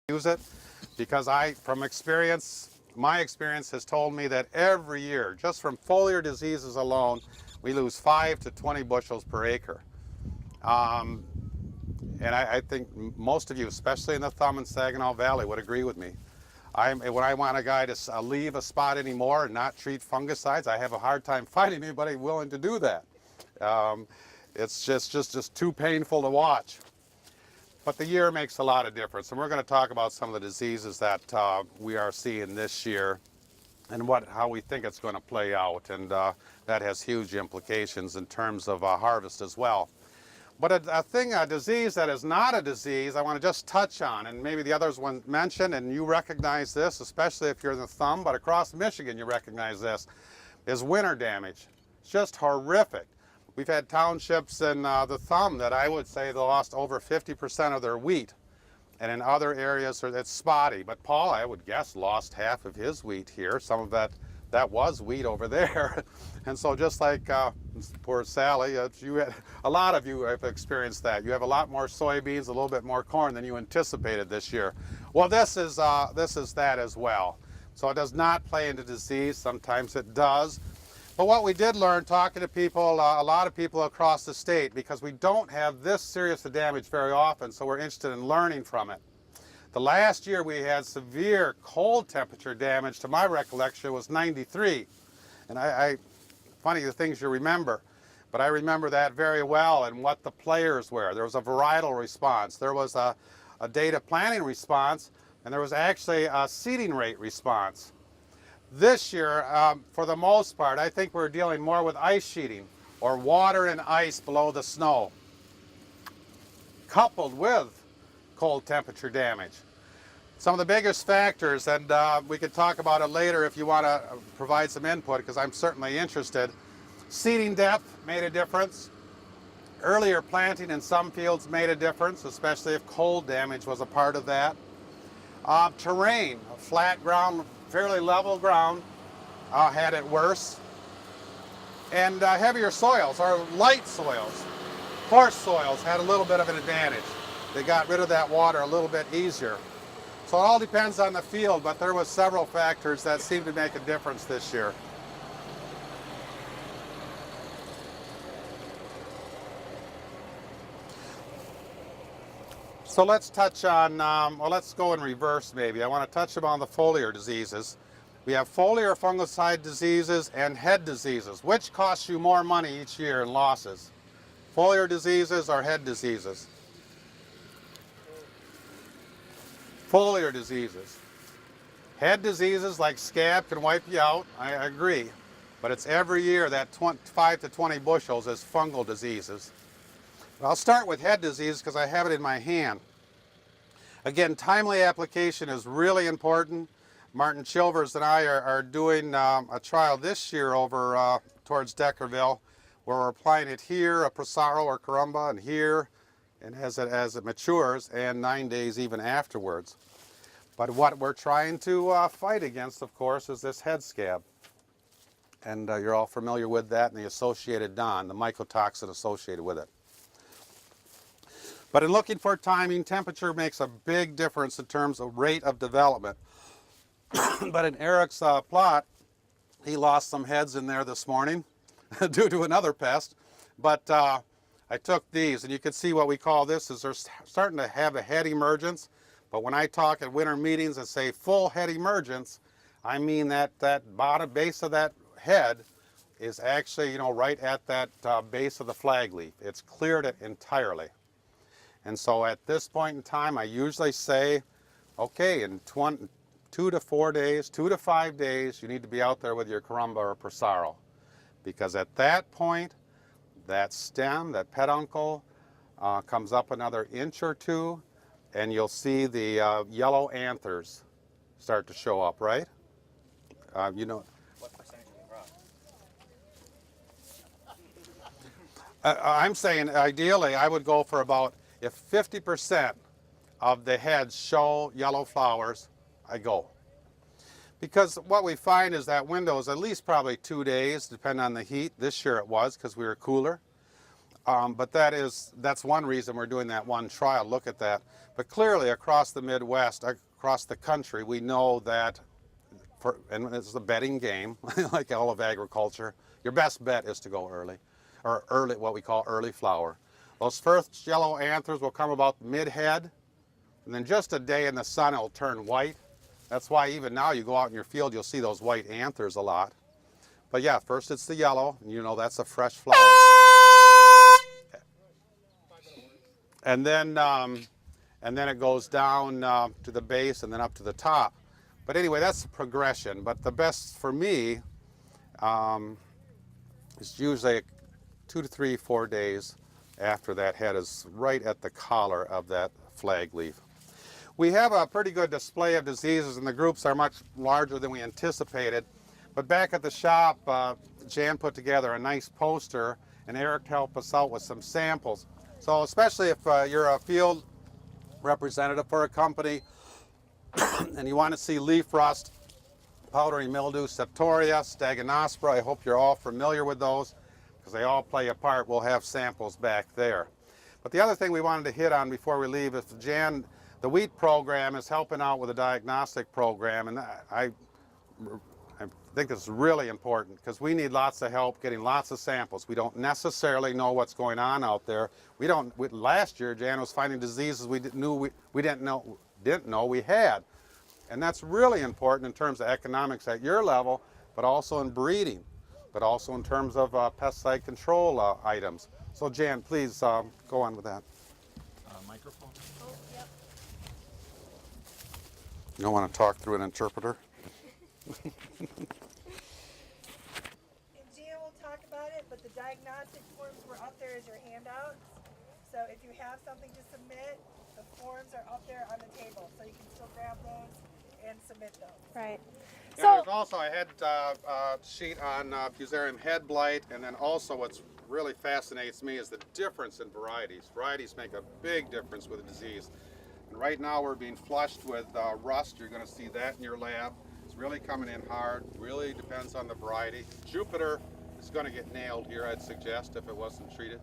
use it because from experience, my experience has told me that every year, just from foliar diseases alone, we lose 5 to 20 bushels per acre. And I think most of you, especially in the Thumb and Saginaw Valley, would agree with me. When I want a guy to leave a spot anymore and not treat fungicides, I have a hard time finding anybody willing to do that. It's just too painful to watch. But the year makes a lot of difference, and we're going to talk about some of the diseases that we are seeing this year and how we think it's going to play out, and that has huge implications in terms of harvest as well. But a disease that is not a disease I want to just touch on, and maybe the others weren't mentioned, and you recognize this, especially if you're in the Thumb, but across Michigan you recognize this, is winter damage. It's just horrific. We've had townships in the Thumb that I would say they lost over 50% of their wheat, and in other areas it's spotty. But Paul, I would guess, lost half of his wheat here. Some of that was wheat over there. And so just like poor Sally, a lot of you have experienced that. You have a lot more soybeans, a little bit more corn than you anticipated this year. Well, this is that as well. So it does not play into disease. Sometimes it does. But what we did learn talking to people, a lot of people across the state, because we don't have this serious of damage very often, so we're interested in learning from it. The last year we had severe cold temperature damage, to my recollection, was 93. And funny the things you remember, but I remember that very well and what the players were. There was a varietal response, there was a data planning response, and there was actually a seeding rate response. This year, for the most part, I think we're dealing more with ice sheeting, or water and ice below the snow, coupled with cold temperature damage. Some of the biggest factors, and we could talk about it later if you want to provide some input, because I'm certainly interested. Seeding depth made a difference. Earlier planting in some fields made a difference, especially if cold damage was a part of that. Terrain, flat ground, fairly level ground, had it worse. And heavier soils, or light soils, coarse soils, had a little bit of an advantage. They got rid of that water a little bit easier. So it all depends on the field, but there was several factors that seemed to make a difference this year. So let's touch on, well, let's go in reverse maybe. I want to touch upon the foliar diseases. We have foliar fungicide diseases and head diseases. Which costs you more money each year in losses? Foliar diseases or head diseases? Foliar diseases. Head diseases like scab can wipe you out, I agree. But it's every year that 5 to 20 bushels is fungal diseases. I'll start with head disease because I have it in my hand. Again, timely application is really important. Martin Chilvers and I are doing a trial this year over towards Deckerville, where we're applying it here, a Prosaro or Carumba, and here, and as it matures, and 9 days even afterwards. But what we're trying to fight against, of course, is this head scab. And you're all familiar with that and the associated DON, the mycotoxin associated with it. But in looking for timing, temperature makes a big difference in terms of rate of development. But in Eric's plot, he lost some heads in there this morning due to another pest. But I took these, and you can see what we call this is they're starting to have a head emergence. But when I talk at winter meetings and say full head emergence, I mean that bottom base of that head is actually, right at that base of the flag leaf. It's cleared it entirely. And so at this point in time, I usually say, okay, in 2 to 4 days, 2 to 5 days, you need to be out there with your Carumba or Prosaro. Because at that point, that stem, that peduncle, comes up another inch or two, and you'll see the yellow anthers start to show up, right? What percentage of the crop? I'm saying ideally I would go for about, if 50% of the heads show yellow flowers, I go. Because what we find is that window is at least probably 2 days, depending on the heat. This year it was because we were cooler. But that's one reason we're doing that one trial. Look at that. But clearly across the Midwest, across the country, we know that, and it's a betting game, like all of agriculture, your best bet is to go early, or early, what we call early flower. Those first yellow anthers will come about mid-head, and then just a day in the sun it'll turn white. That's why even now you go out in your field, you'll see those white anthers a lot. But yeah, first it's the yellow, and you know that's a fresh flower. And then it goes down to the base and then up to the top. But anyway, that's the progression. But the best for me is usually 2 to 3, 4 days after that head is right at the collar of that flag leaf. We have a pretty good display of diseases, and the groups are much larger than we anticipated. But back at the shop, Jan put together a nice poster, and Eric helped us out with some samples. So especially if you're a field representative for a company and you want to see leaf rust, powdery mildew, septoria, staganospora, I hope you're all familiar with those because they all play a part. We'll have samples back there. But the other thing we wanted to hit on before we leave is Jan, the wheat program is helping out with a diagnostic program, and I think this is really important because we need lots of help getting lots of samples. We don't necessarily know what's going on out there. Last year, Jan was finding diseases we didn't know we had, and that's really important in terms of economics at your level, but also in breeding, but also in terms of pesticide control items. So Jan, please go on with that. Microphone. Oh, yep. You don't want to talk through an interpreter? And Gia will talk about it, but the diagnostic forms were up there as your handouts. So if you have something to submit, the forms are up there on the table, so you can still grab those and submit those. Right. Yeah, So, there's also a head sheet on Fusarium head blight, and then also what's really fascinates me is the difference in varieties. Varieties make a big difference with a disease. And right now we're being flushed with rust. You're going to see that in your lab. It's really coming in hard. Really depends on the variety. Jupiter is going to get nailed here, I'd suggest, if it wasn't treated.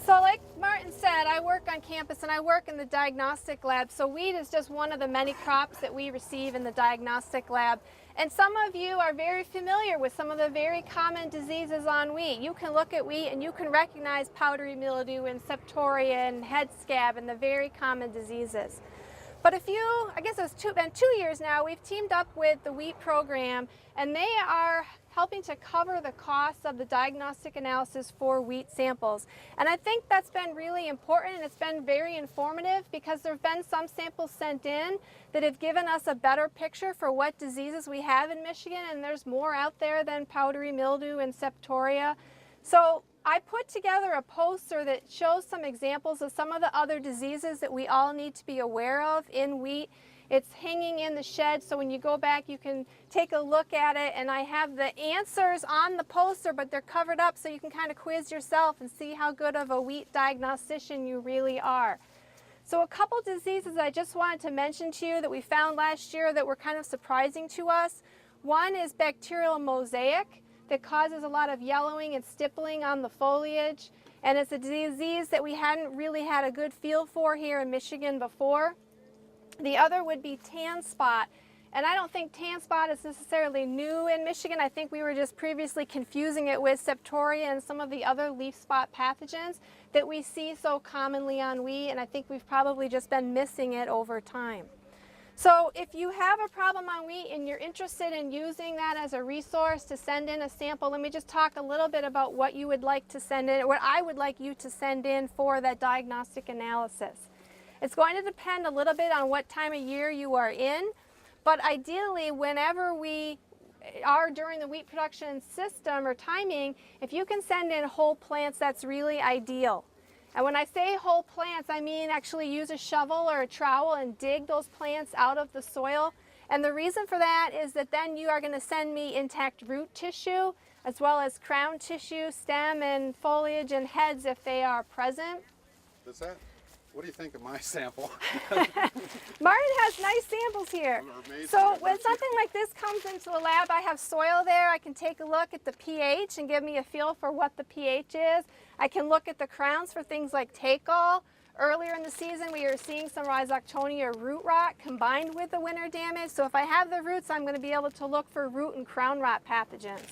so like Martin said, I work on campus and I work in the diagnostic lab. So wheat is just one of the many crops that we receive in the diagnostic lab. And some of you are very familiar with some of the very common diseases on wheat. You can look at wheat and you can recognize powdery mildew and septoria and head scab and the very common diseases. But I guess it's been 2 years now, we've teamed up with the wheat program, and they are helping to cover the costs of the diagnostic analysis for wheat samples. And I think that's been really important, and it's been very informative because there have been some samples sent in that have given us a better picture for what diseases we have in Michigan, and there's more out there than powdery mildew and septoria. So I put together a poster that shows some examples of some of the other diseases that we all need to be aware of in wheat. It's hanging in the shed, so when you go back you can take a look at it, and I have the answers on the poster, but they're covered up so you can kind of quiz yourself and see how good of a wheat diagnostician you really are. So a couple diseases I just wanted to mention to you that we found last year that were kind of surprising to us. One is bacterial mosaic that causes a lot of yellowing and stippling on the foliage, and it's a disease that we hadn't really had a good feel for here in Michigan before. The other would be tan spot, and I don't think tan spot is necessarily new in Michigan. I think we were just previously confusing it with septoria and some of the other leaf spot pathogens that we see so commonly on wheat, and I think we've probably just been missing it over time. So if you have a problem on wheat and you're interested in using that as a resource to send in a sample, let me just talk a little bit about what you would like to send in, or what I would like you to send in for that diagnostic analysis. It's going to depend a little bit on what time of year you are in, but ideally whenever we are during the wheat production system or timing, if you can send in whole plants, that's really ideal. And when I say whole plants, I mean actually use a shovel or a trowel and dig those plants out of the soil. And the reason for that is that then you are going to send me intact root tissue, as well as crown tissue, stem and foliage and heads if they are present. What's that? What do you think of my sample? Martin has nice samples here. Amazing. So when something like this comes into the lab, I have soil there. I can take a look at the pH and give me a feel for what the pH is. I can look at the crowns for things like take-all. Earlier in the season, we are seeing some rhizoctonia root rot combined with the winter damage. So if I have the roots, I'm going to be able to look for root and crown rot pathogens.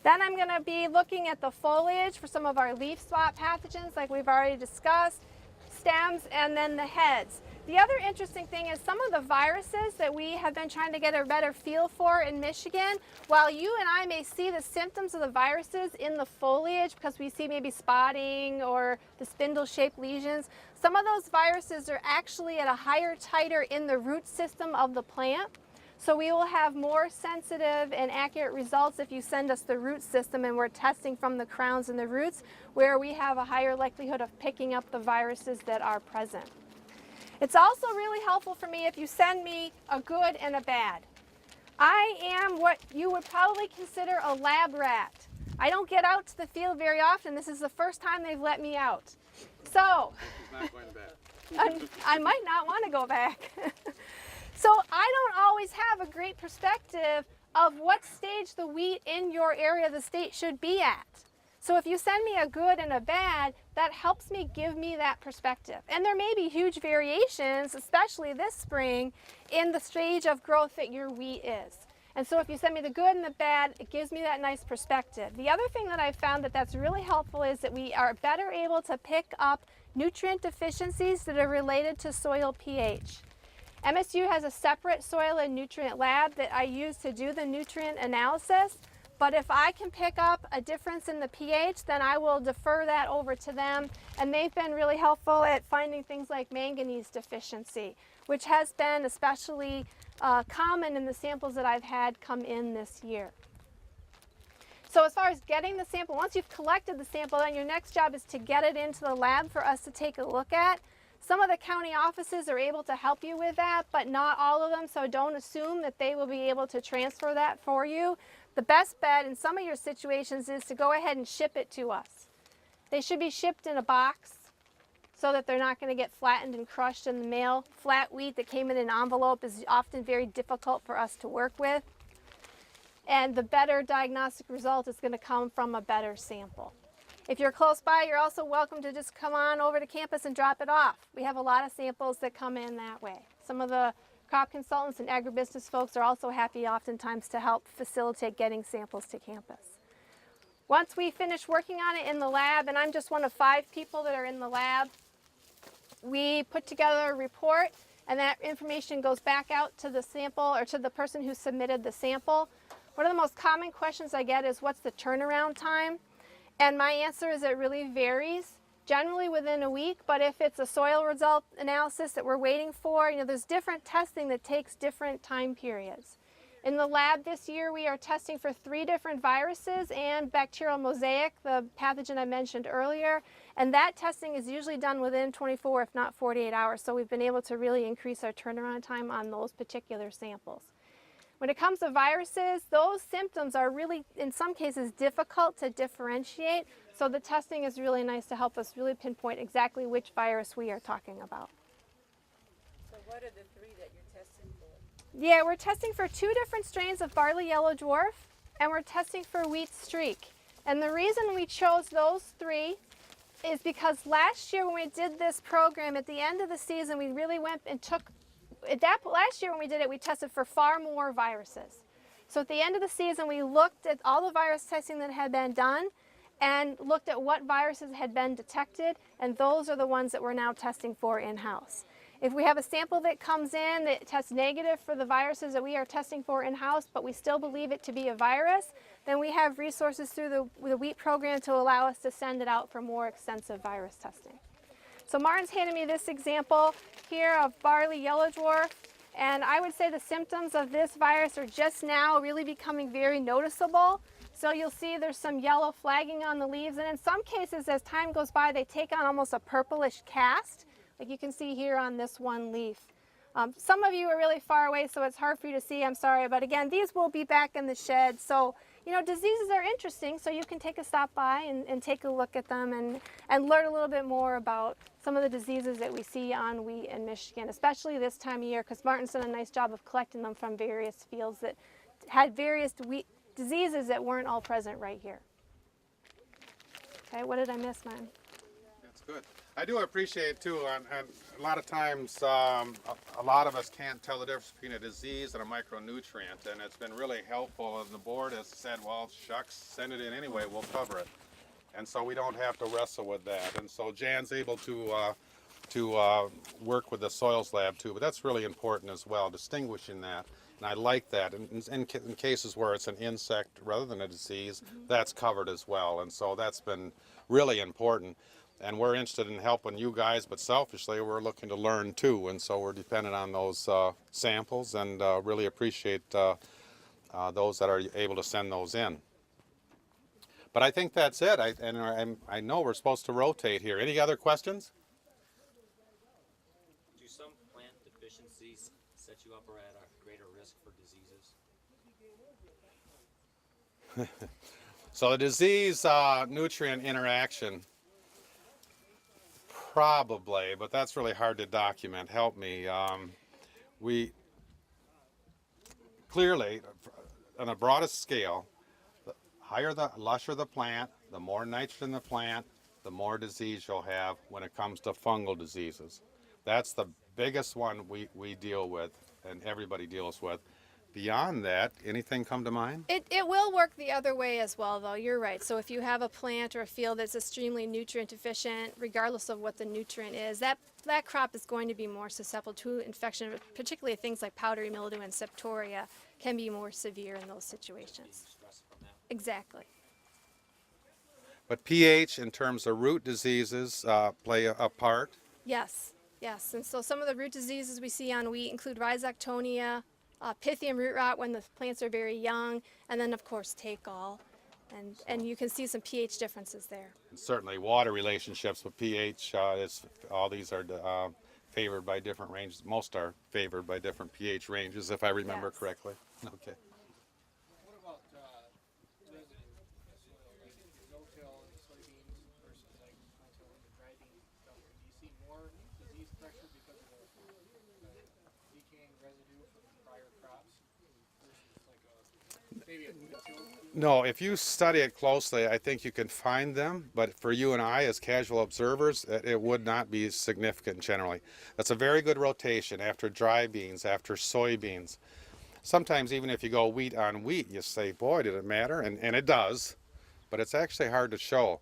Then I'm going to be looking at the foliage for some of our leaf spot pathogens like we've already discussed, stems, and then the heads. The other interesting thing is some of the viruses that we have been trying to get a better feel for in Michigan, while you and I may see the symptoms of the viruses in the foliage because we see maybe spotting or the spindle-shaped lesions, some of those viruses are actually at a higher titer in the root system of the plant. So we will have more sensitive and accurate results if you send us the root system and we're testing from the crowns and the roots, where we have a higher likelihood of picking up the viruses that are present. It's also really helpful for me if you send me a good and a bad. I am what you would probably consider a lab rat. I don't get out to the field very often. This is the first time they've let me out. So Not going back. I might not want to go back. So I don't always have a great perspective of what stage the wheat in your area of the state should be at. So if you send me a good and a bad, that helps me give me that perspective. And there may be huge variations, especially this spring, in the stage of growth that your wheat is. And so if you send me the good and the bad, it gives me that nice perspective. The other thing that I found that's really helpful is that we are better able to pick up nutrient deficiencies that are related to soil pH. MSU has a separate soil and nutrient lab that I use to do the nutrient analysis, but if I can pick up a difference in the pH, then I will defer that over to them, and they've been really helpful at finding things like manganese deficiency, which has been especially common in the samples that I've had come in this year. So as far as getting the sample, once you've collected the sample, then your next job is to get it into the lab for us to take a look at. Some of the county offices are able to help you with that, but not all of them, so don't assume that they will be able to transfer that for you. The best bet in some of your situations is to go ahead and ship it to us. They should be shipped in a box so that they're not going to get flattened and crushed in the mail. Flat wheat that came in an envelope is often very difficult for us to work with. And the better diagnostic result is going to come from a better sample. If you're close by, you're also welcome to just come on over to campus and drop it off. We have a lot of samples that come in that way. Some of the crop consultants and agribusiness folks are also happy oftentimes to help facilitate getting samples to campus. Once we finish working on it in the lab, and I'm just one of 5 people that are in the lab, we put together a report, and that information goes back out to the sample or to the person who submitted the sample. One of the most common questions I get is, what's the turnaround time? And my answer is it really varies, generally within a week, but if it's a soil result analysis that we're waiting for, there's different testing that takes different time periods. In the lab this year, we are testing for 3 different viruses and bacterial mosaic, the pathogen I mentioned earlier, and that testing is usually done within 24, if not 48 hours, so we've been able to really increase our turnaround time on those particular samples. When it comes to viruses, those symptoms are really, in some cases, difficult to differentiate, so the testing is really nice to help us really pinpoint exactly which virus we are talking about. So what are the 3 that you're testing for? Yeah, we're testing for 2 different strains of barley yellow dwarf, and we're testing for wheat streak. And the reason we chose those 3 is because last year when we did this program, at the end of the season, we really went and last year when we did it, we tested for far more viruses. So at the end of the season, we looked at all the virus testing that had been done and looked at what viruses had been detected, and those are the ones that we're now testing for in-house. If we have a sample that comes in that tests negative for the viruses that we are testing for in-house, but we still believe it to be a virus, then we have resources through the wheat program to allow us to send it out for more extensive virus testing. So Martin's handed me this example here of barley yellow dwarf, and I would say the symptoms of this virus are just now really becoming very noticeable. So you'll see there's some yellow flagging on the leaves, and in some cases as time goes by they take on almost a purplish cast, like you can see here on this one leaf. Some of you are really far away, so it's hard for you to see, I'm sorry, but again, these will be back in the shed, so diseases are interesting, so you can take a stop by and take a look at them and learn a little bit more about some of the diseases that we see on wheat in Michigan, especially this time of year, because Martin's done a nice job of collecting them from various fields that had various wheat diseases that weren't all present right here. Okay, what did I miss, Martin? That's good. I do appreciate too, and a lot of times, a lot of us can't tell the difference between a disease and a micronutrient, and it's been really helpful. And the board has said, "Well, shucks, send it in anyway. We'll cover it," and so we don't have to wrestle with that. And so Jan's able to work with the soils lab too, but that's really important as well, distinguishing that. And I like that. In cases where it's an insect rather than a disease, that's covered as well. And so that's been really important. And we're interested in helping you guys, but selfishly, we're looking to learn too. And so we're dependent on those samples, and really appreciate those that are able to send those in. But I think that's it. I know we're supposed to rotate here. Any other questions? Do some plant deficiencies set you up or at a greater risk for diseases? So the disease nutrient interaction, probably, but that's really hard to document. Help me. We clearly, on a broadest scale, the lusher the plant, the more nitrogen the plant, the more disease you'll have when it comes to fungal diseases. That's the biggest one we deal with, and everybody deals with. Beyond that, anything come to mind? It will work the other way as well, though. You're right. So if you have a plant or a field that's extremely nutrient deficient, regardless of what the nutrient is, that crop is going to be more susceptible to infection, particularly things like powdery mildew and septoria can be more severe in those situations. Exactly. But pH, in terms of root diseases, play a part? Yes, yes. And so some of the root diseases we see on wheat include rhizoctonia, Pythium root rot when the plants are very young, and then of course take-all, and you can see some pH differences there. And certainly water relationships with pH, all these are favored by different ranges. Most are favored by different pH ranges, if I remember Yes. correctly. Okay. What about resident soil, like no-till in the soybeans versus like no-till in the dry bean stuff? Do you see more disease pressure because of the decaying residue from prior crops versus like maybe a no-till? No, if you study it closely, I think you can find them, but for you and I as casual observers, it would not be significant generally. That's a very good rotation after dry beans, after soybeans. Sometimes even if you go wheat on wheat, you say, boy, did it matter? And it does, but it's actually hard to show.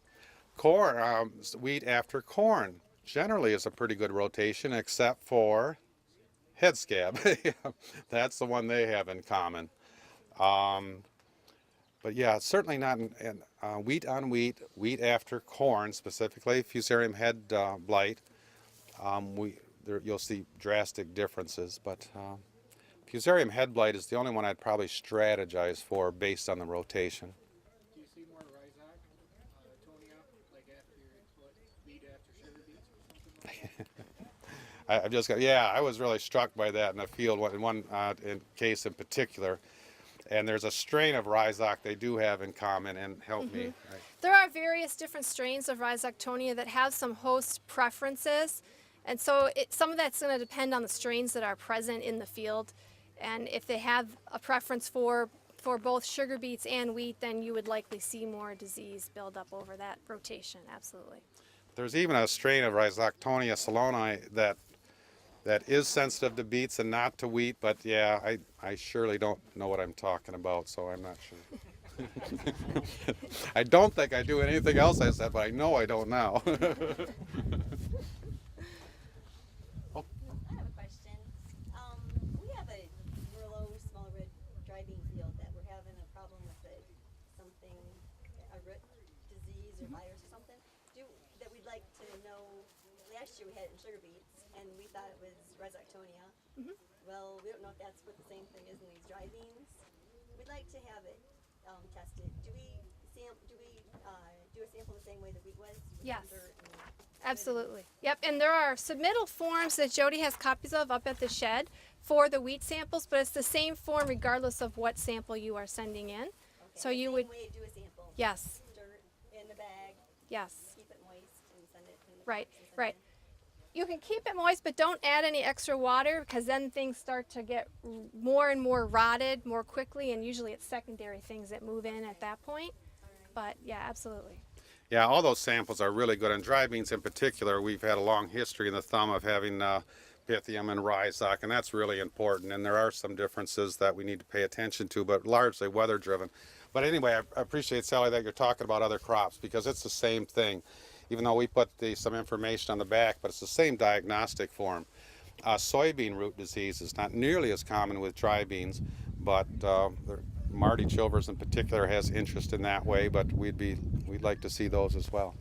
Corn, wheat after corn generally is a pretty good rotation, except for head scab. That's the one they have in common. But yeah, certainly not in wheat on wheat, wheat after corn, specifically Fusarium head blight. You'll see drastic differences, but Fusarium head blight is the only one I'd probably strategize for based on the rotation. Do you see more rhizoctonia like after wheat after sugar beets or something? I've just got, yeah, I was really struck by that in the field, in one case in particular. And there's a strain of rhizoc they do have in common, and help me. Right. There are various different strains of rhizoctonia that have some host preferences, and so some of that's going to depend on the strains that are present in the field. And if they have a preference for both sugar beets and wheat, then you would likely see more disease build up over that rotation, absolutely. There's even a strain of Rhizoctonia saloni that is sensitive to beets and not to wheat, but yeah, I surely don't know what I'm talking about, so I'm not sure. I don't think I do anything else I said, but I know I don't now. I have a question. We have a Merlot small red dry bean field that we're having a problem with a root disease or virus or something. That we'd like to know. Last year we had it in sugar beets, and we thought it was rhizoctonia. Well, we don't know if that's what the same thing is in these dry beans. We'd like to have it tested. Do we do a sample the same way the wheat was? With Yes. dirt and Absolutely. Yep, and there are submittal forms that Jody has copies of up at the shed for the wheat samples, but it's the same form regardless of what sample you are sending in. So you would, Way, do a sample. yes, Dirt in the bag, yes, keep it moist, and send it in the right, box and send right. it You can keep it moist, but don't add any extra water because then things start to get more and more rotted more quickly, and usually it's secondary things that move in at that point. But yeah, absolutely. Yeah, all those samples are really good. And dry beans in particular, we've had a long history in the thumb of having Pythium and Rhizok, and that's really important. And there are some differences that we need to pay attention to, but largely weather driven. But anyway, I appreciate, Sally, that you're talking about other crops because it's the same thing. Even though we put some information on the back, but it's the same diagnostic form. Soybean root disease is not nearly as common with dry beans, but Marty Chilvers in particular has interest in that way, but we'd like to see those as well.